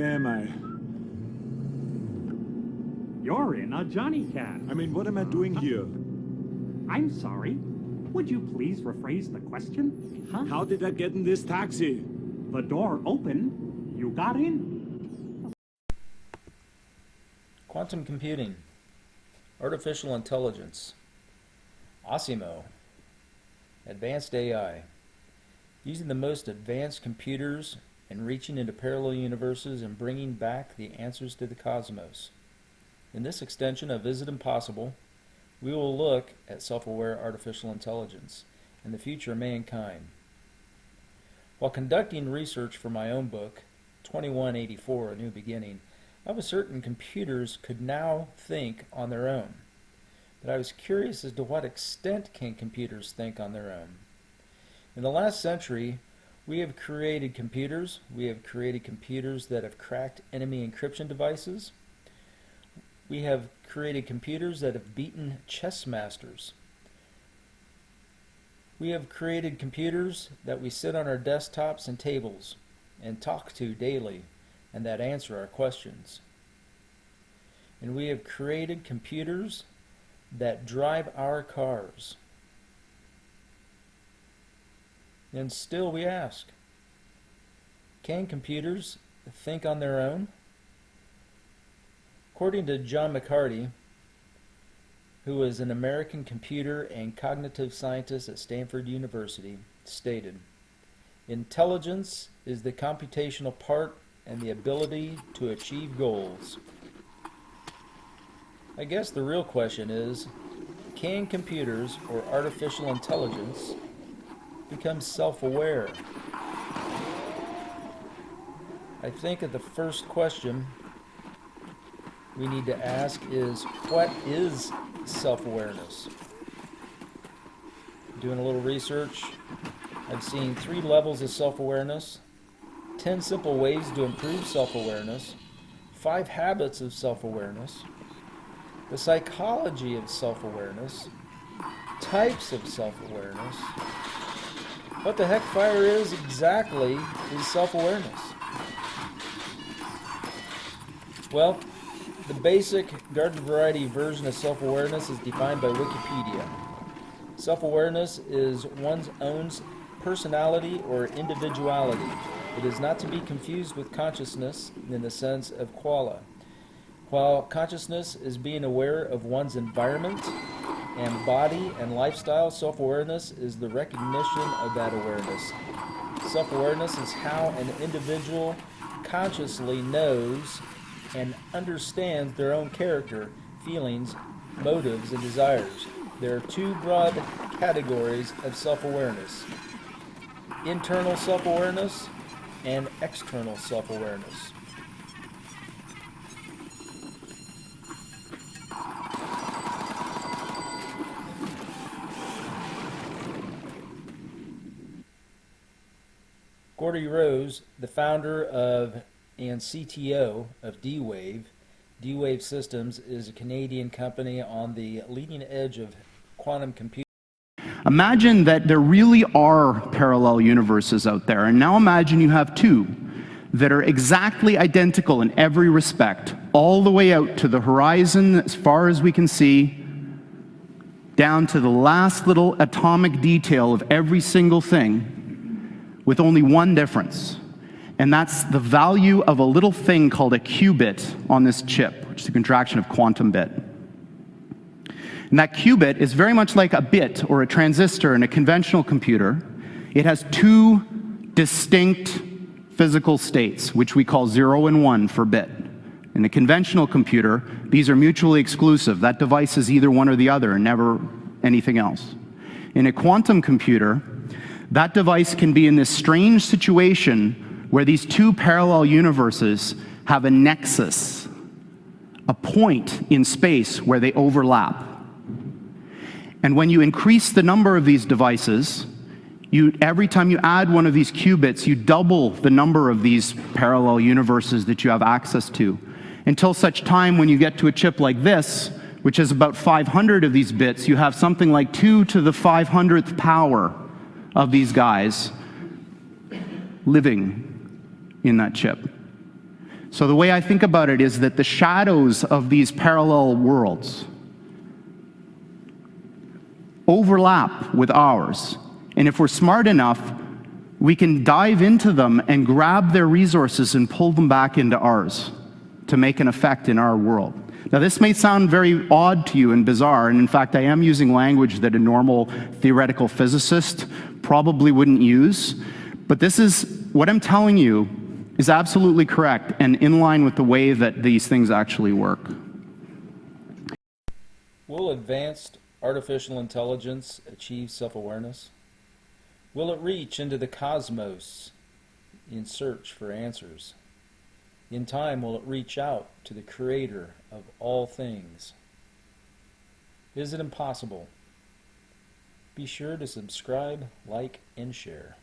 Where am I? You're in a Johnny Cat. I mean, what am I doing here? I'm sorry. Would you please rephrase the question? Huh? How did I get in this taxi? The door opened. You got in. Quantum computing, artificial intelligence, Osimo, advanced AI, using the most advanced computers and reaching into parallel universes and bringing back the answers to the cosmos. In this extension of Is It Impossible, we will look at self-aware artificial intelligence and the future of mankind. While conducting research for my own book, 2184, A New Beginning, I was certain computers could now think on their own. But I was curious as to what extent can computers think on their own. In the last century, we have created computers. We have created computers that have cracked enemy encryption devices. We have created computers that have beaten chess masters. We have created computers that we sit on our desktops and tables and talk to daily and that answer our questions. And we have created computers that drive our cars. And still we ask, can computers think on their own? According to John McCarty, who is an American computer and cognitive scientist at Stanford University, stated, "Intelligence is the computational part and the ability to achieve goals." I guess the real question is, can computers or artificial intelligence become self-aware? I think that the first question we need to ask is, what is self-awareness? Doing a little research, I've seen 3 levels of self-awareness, 10 simple ways to improve self-awareness, 5 habits of self-awareness, the psychology of self-awareness, types of self-awareness. What the heck fire is exactly is self-awareness? Well, the basic garden variety version of self-awareness is defined by Wikipedia. Self-awareness is one's own personality or individuality. It is not to be confused with consciousness in the sense of qualia. While consciousness is being aware of one's environment and body and lifestyle, self-awareness is the recognition of that awareness. Self-awareness is how an individual consciously knows and understands their own character, feelings, motives, and desires. There are 2 broad categories of self-awareness: internal self-awareness and external self-awareness. Gordy Rose, the founder of and CTO of D-Wave Systems, is a Canadian company on the leading edge of quantum computing. Imagine that there really are parallel universes out there, and now imagine you have 2 that are exactly identical in every respect, all the way out to the horizon as far as we can see, down to the last little atomic detail of every single thing, with only one difference. And that's the value of a little thing called a qubit on this chip, which is a contraction of quantum bit. And that qubit is very much like a bit or a transistor in a conventional computer. It has 2 distinct physical states, which we call 0 and 1 for bit. In a conventional computer, these are mutually exclusive. That device is either one or the other and never anything else. In a quantum computer, that device can be in this strange situation where these 2 parallel universes have a nexus, a point in space where they overlap. And when you increase the number of these devices, every time you add one of these qubits, you double the number of these parallel universes that you have access to, until such time when you get to a chip like this, which has about 500 of these bits, you have something like 2 to the 500th power of these guys living in that chip. So the way I think about it is that the shadows of these parallel worlds overlap with ours. And if we're smart enough, we can dive into them and grab their resources and pull them back into ours to make an effect in our world. Now, this may sound very odd to you and bizarre, and in fact, I am using language that a normal theoretical physicist probably wouldn't use, but this is, what I'm telling you is absolutely correct and in line with the way that these things actually work. Will advanced artificial intelligence achieve self-awareness? Will it reach into the cosmos in search for answers? In time, will it reach out to the creator of all things? Is it impossible? Be sure to subscribe, like, and share.